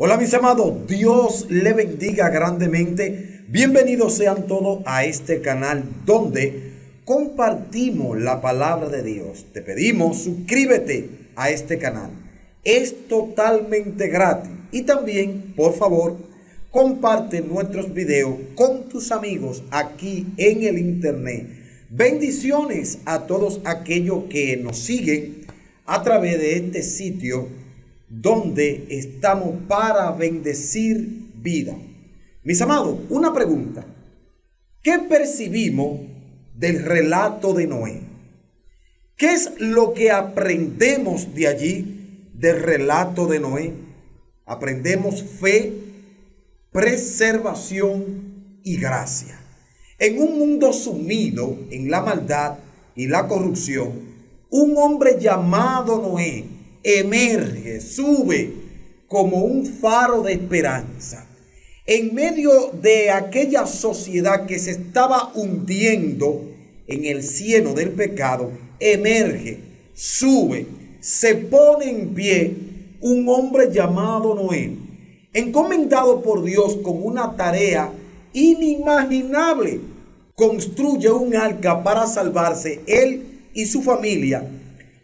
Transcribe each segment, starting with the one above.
Hola mis amados, Dios le bendiga grandemente. Bienvenidos sean todos a este canal donde compartimos la palabra de Dios. Te pedimos, suscríbete a este canal. Es totalmente gratis. Y también, por favor, comparte nuestros videos con tus amigos aquí en el internet. Bendiciones a todos aquellos que nos siguen a través de este sitio donde estamos para bendecir vida. Mis amados, una pregunta. ¿Qué percibimos del relato de Noé? ¿Qué es lo que aprendemos de allí, del relato de Noé? Aprendemos fe, preservación y gracia. En un mundo sumido en la maldad y la corrupción, un hombre llamado Noé emerge, sube como un faro de esperanza. En medio de aquella sociedad que se estaba hundiendo en el cieno del pecado, emerge, sube, se pone en pie un hombre llamado Noé, encomendado por Dios con una tarea inimaginable. Construye un arca para salvarse él y su familia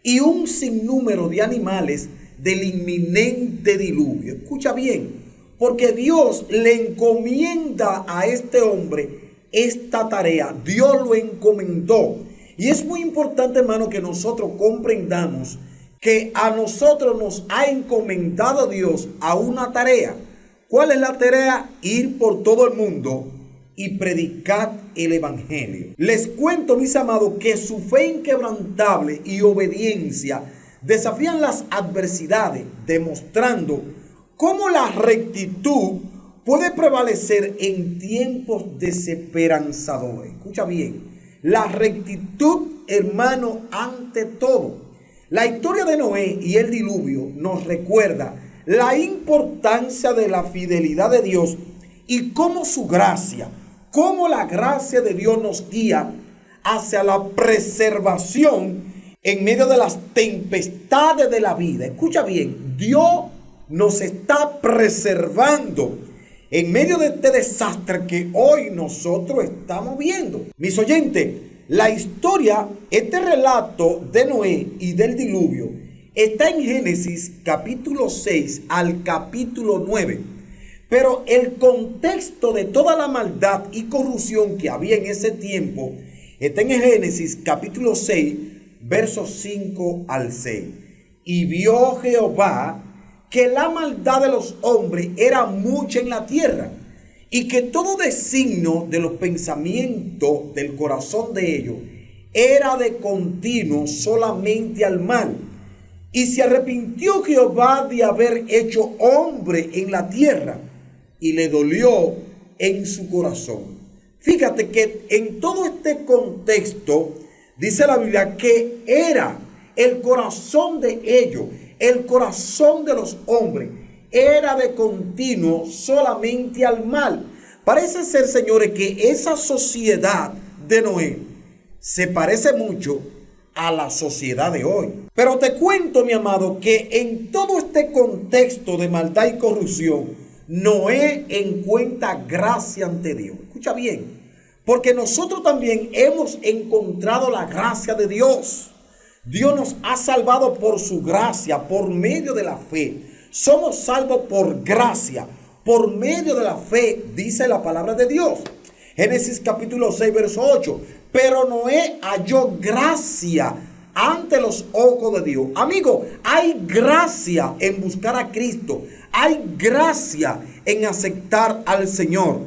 y un sinnúmero de animales del inminente diluvio. Escucha bien, porque Dios le encomienda a este hombre esta tarea. Dios lo encomendó. Y es muy importante, hermano, que nosotros comprendamos que a nosotros nos ha encomendado Dios a una tarea. ¿Cuál es la tarea? Ir por todo el mundo y predicar el evangelio. Les cuento, mis amados, que su fe inquebrantable y obediencia desafían las adversidades, demostrando cómo la rectitud puede prevalecer en tiempos desesperanzadores. Escucha bien, la rectitud, hermano, ante todo. La historia de Noé y el diluvio nos recuerda la importancia de la fidelidad de Dios y cómo su gracia, cómo la gracia de Dios nos guía hacia la preservación en medio de las tempestades de la vida. Escucha bien, Dios nos está preservando en medio de este desastre que hoy nosotros estamos viendo. Mis oyentes, la historia, este relato de Noé y del diluvio está en Génesis capítulo 6 al capítulo 9. Pero el contexto de toda la maldad y corrupción que había en ese tiempo está en Génesis capítulo 6, versos 5 al 6. Y vio Jehová que la maldad de los hombres era mucha en la tierra, y que todo designio de los pensamientos del corazón de ellos era de continuo solamente al mal. Y se arrepintió Jehová de haber hecho hombre en la tierra, y le dolió en su corazón. Fíjate que en todo este contexto dice la Biblia que era el corazón de ellos, el corazón de los hombres, era de continuo solamente al mal. Parece ser, señores, que esa sociedad de Noé se parece mucho a la sociedad de hoy. Pero te cuento, mi amado, que en todo este contexto de maldad y corrupción, Noé encuentra gracia ante Dios. Escucha bien, porque nosotros también hemos encontrado la gracia de Dios. Dios nos ha salvado por su gracia, por medio de la fe. Somos salvos por gracia, por medio de la fe, dice la palabra de Dios. Génesis capítulo 6, verso 8. Pero Noé halló gracia ante los ojos de Dios. Amigo, hay gracia en buscar a Cristo. Hay gracia en aceptar al Señor.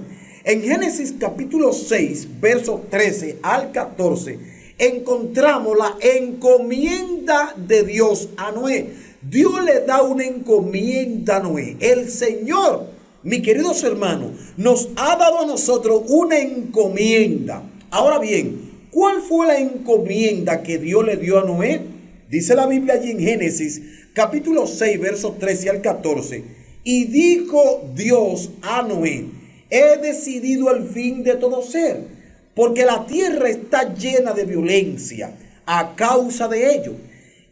En Génesis capítulo 6, versos 13 al 14, encontramos la encomienda de Dios a Noé. Dios le da una encomienda a Noé. El Señor, mis queridos hermanos, nos ha dado a nosotros una encomienda. Ahora bien, ¿cuál fue la encomienda que Dios le dio a Noé? Dice la Biblia allí en Génesis capítulo 6, versos 13 al 14. Y dijo Dios a Noé: he decidido el fin de todo ser, porque la tierra está llena de violencia a causa de ello.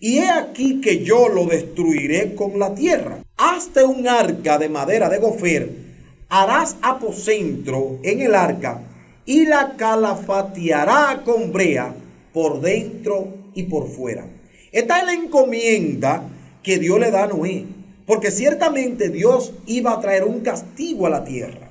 Y he aquí que yo lo destruiré con la tierra. hazte un arca de madera de gofer, harás aposento en el arca y la calafateará con brea por dentro y por fuera. Esta es la encomienda que Dios le da a Noé, porque ciertamente Dios iba a traer un castigo a la tierra.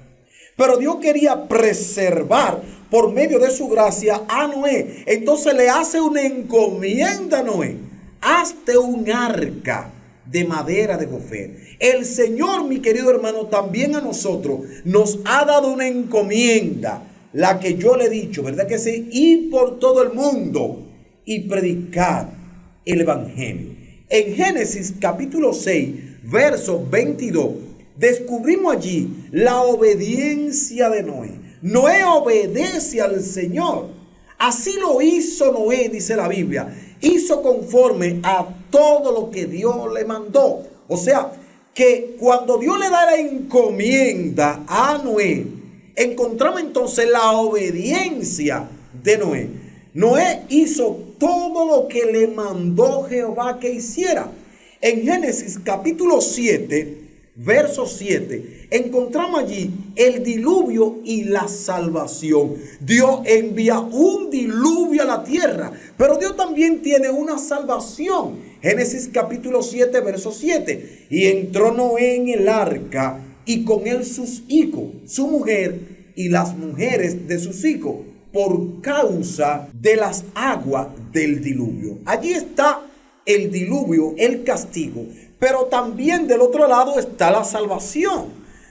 Pero Dios quería preservar por medio de su gracia a Noé. Entonces le hace una encomienda a Noé. Hazte un arca de madera de gofer. El Señor, mi querido hermano, también a nosotros nos ha dado una encomienda, la que yo le he dicho, ¿verdad que sí? Ir por todo el mundo y predicar el evangelio. En Génesis capítulo 6, verso 22, descubrimos allí la obediencia de Noé. Noé obedece al Señor. Así lo hizo Noé, dice la Biblia. Hizo conforme a todo lo que Dios le mandó. O sea, que cuando Dios le da la encomienda a Noé, encontramos entonces la obediencia de Noé. Noé hizo todo lo que le mandó Jehová que hiciera. En Génesis capítulo 7, verso 7, encontramos allí el diluvio y la salvación. Dios envía un diluvio a la tierra, pero Dios también tiene una salvación. Génesis capítulo 7, verso 7. Y entró Noé en el arca, y con él sus hijos, su mujer y las mujeres de sus hijos, por causa de las aguas del diluvio. Allí está el diluvio, el castigo, pero también del otro lado está la salvación.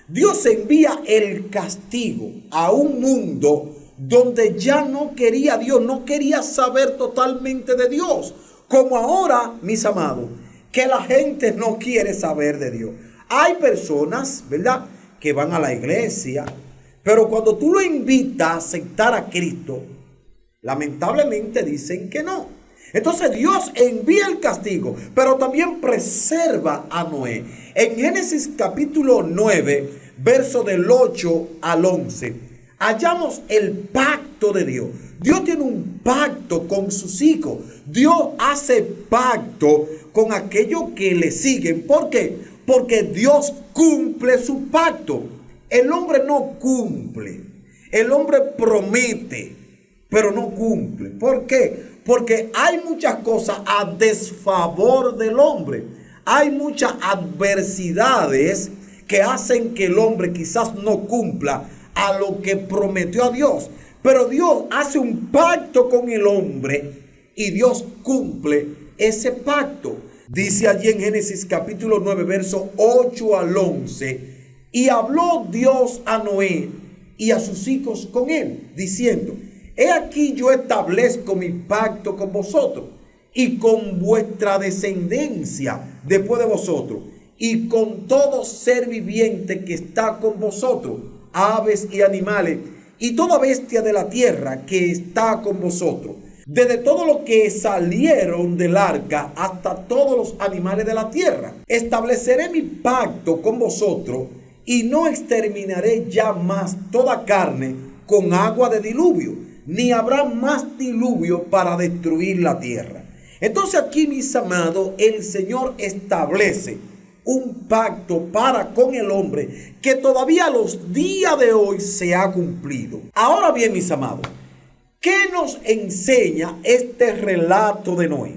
Dios envía el castigo a un mundo donde ya no quería Dios, no quería saber totalmente de Dios, como ahora, mis amados, que la gente no quiere saber de Dios. Hay personas, ¿verdad?, que van a la iglesia, pero cuando tú lo invitas a aceptar a Cristo, lamentablemente dicen que no. Entonces Dios envía el castigo, pero también preserva a Noé. En Génesis capítulo 9, verso del 8 al 11, hallamos el pacto de Dios. Dios tiene un pacto con sus hijos. Dios hace pacto con aquellos que le siguen. ¿Por qué? Porque Dios cumple su pacto. El hombre no cumple. El hombre promete, pero no cumple. ¿Por qué? Porque hay muchas cosas a desfavor del hombre. Hay muchas adversidades que hacen que el hombre quizás no cumpla a lo que prometió a Dios. Pero Dios hace un pacto con el hombre y Dios cumple ese pacto. Dice allí en Génesis capítulo 9, verso 8 al 11. Y habló Dios a Noé y a sus hijos con él, diciendo: he aquí yo establezco mi pacto con vosotros y con vuestra descendencia después de vosotros, y con todo ser viviente que está con vosotros, aves y animales, y toda bestia de la tierra que está con vosotros, desde todo lo que salieron del arca hasta todos los animales de la tierra. Estableceré mi pacto con vosotros y no exterminaré ya más toda carne con agua de diluvio, ni habrá más diluvio para destruir la tierra. Entonces aquí, mis amados, el Señor establece un pacto para con el hombre que todavía a los días de hoy se ha cumplido. Ahora bien, mis amados, ¿qué nos enseña este relato de Noé?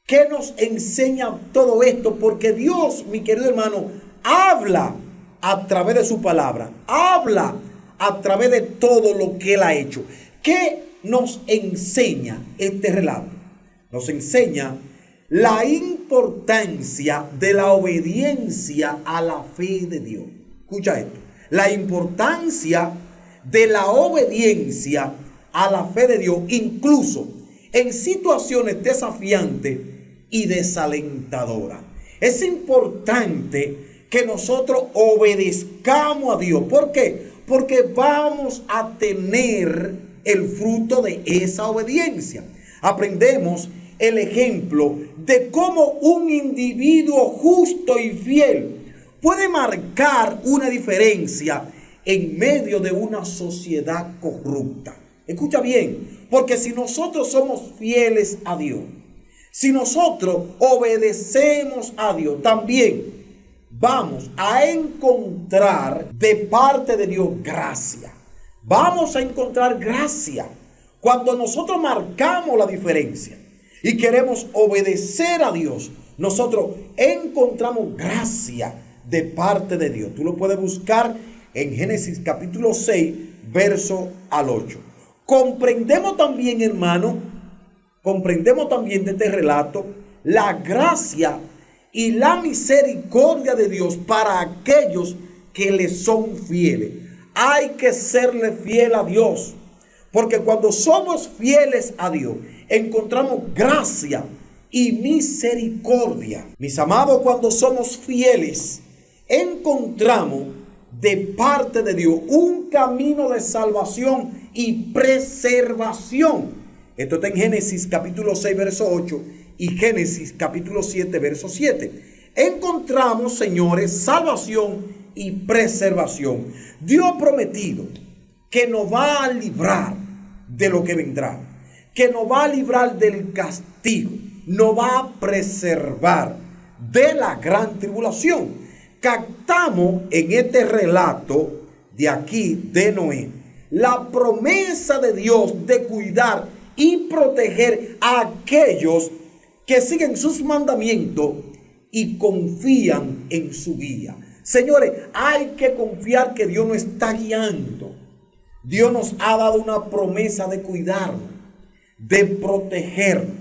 ¿Qué nos enseña todo esto? Porque Dios, mi querido hermano, habla a través de su palabra, habla a través de todo lo que Él ha hecho. ¿Qué nos enseña este relato? Nos enseña la importancia de la obediencia a la fe de Dios. Escucha esto. La importancia de la obediencia a la fe de Dios, incluso en situaciones desafiantes y desalentadoras. Es importante que nosotros obedezcamos a Dios. ¿Por qué? Porque vamos a tener el fruto de esa obediencia. Aprendemos el ejemplo de cómo un individuo justo y fiel puede marcar una diferencia en medio de una sociedad corrupta. Escucha bien, porque si nosotros somos fieles a Dios, si nosotros obedecemos a Dios, también vamos a encontrar de parte de Dios gracia. Vamos a encontrar gracia cuando nosotros marcamos la diferencia y queremos obedecer a Dios. Nosotros encontramos gracia de parte de Dios. Tú lo puedes buscar en Génesis capítulo 6, verso al 8. Comprendemos también, hermano, de este relato la gracia y la misericordia de Dios para aquellos que le son fieles. Hay que serle fiel a Dios, porque cuando somos fieles a Dios, encontramos gracia y misericordia. Mis amados, cuando somos fieles, encontramos de parte de Dios un camino de salvación y preservación. Esto está en Génesis capítulo 6, verso 8 y Génesis capítulo 7, verso 7. Encontramos, señores, salvación y preservación. Dios ha prometido que nos va a librar de lo que vendrá, que nos va a librar del castigo, nos va a preservar de la gran tribulación. Captamos en este relato de aquí de Noé la promesa de Dios de cuidar y proteger a aquellos que siguen sus mandamientos y confían en su guía. Señores, hay que confiar que Dios nos está guiando. Dios nos ha dado una promesa de cuidarnos, de protegernos.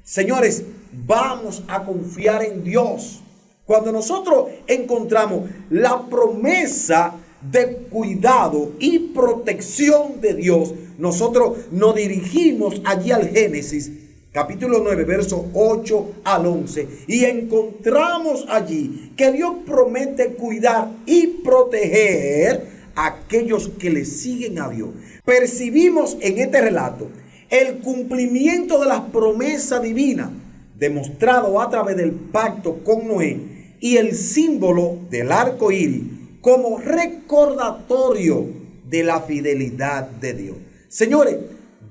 Señores, vamos a confiar en Dios. Cuando nosotros encontramos la promesa de cuidado y protección de Dios, nosotros nos dirigimos allí al Génesis capítulo 9, versos 8 al 11, y encontramos allí que Dios promete cuidar y proteger a aquellos que le siguen a Dios. Percibimos en este relato el cumplimiento de las promesas divinas demostrado a través del pacto con Noé y el símbolo del arco iris como recordatorio de la fidelidad de Dios. Señores,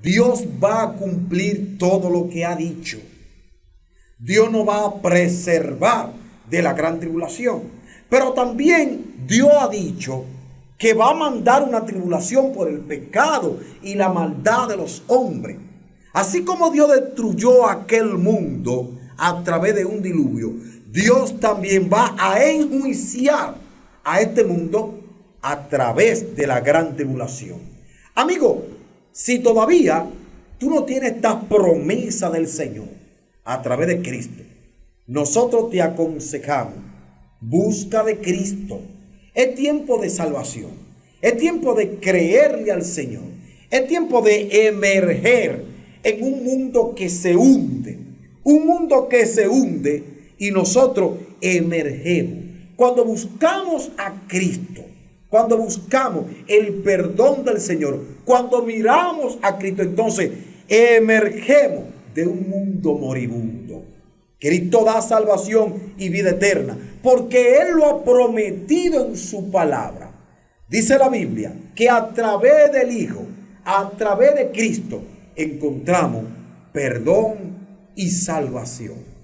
Dios va a cumplir todo lo que ha dicho. Dios nos va a preservar de la gran tribulación. Pero también Dios ha dicho que va a mandar una tribulación por el pecado y la maldad de los hombres. Así como Dios destruyó aquel mundo a través de un diluvio, Dios también va a enjuiciar a este mundo a través de la gran tribulación. Amigo, si todavía tú no tienes esta promesa del Señor a través de Cristo, nosotros te aconsejamos, busca de Cristo. Es tiempo de salvación, es tiempo de creerle al Señor, es tiempo de emerger en un mundo que se hunde, y nosotros emergemos. Cuando buscamos a Cristo, cuando buscamos el perdón del Señor, cuando miramos a Cristo, entonces emergemos de un mundo moribundo. Cristo da salvación y vida eterna, porque Él lo ha prometido en su palabra. Dice la Biblia que a través del Hijo, a través de Cristo, encontramos perdón y salvación.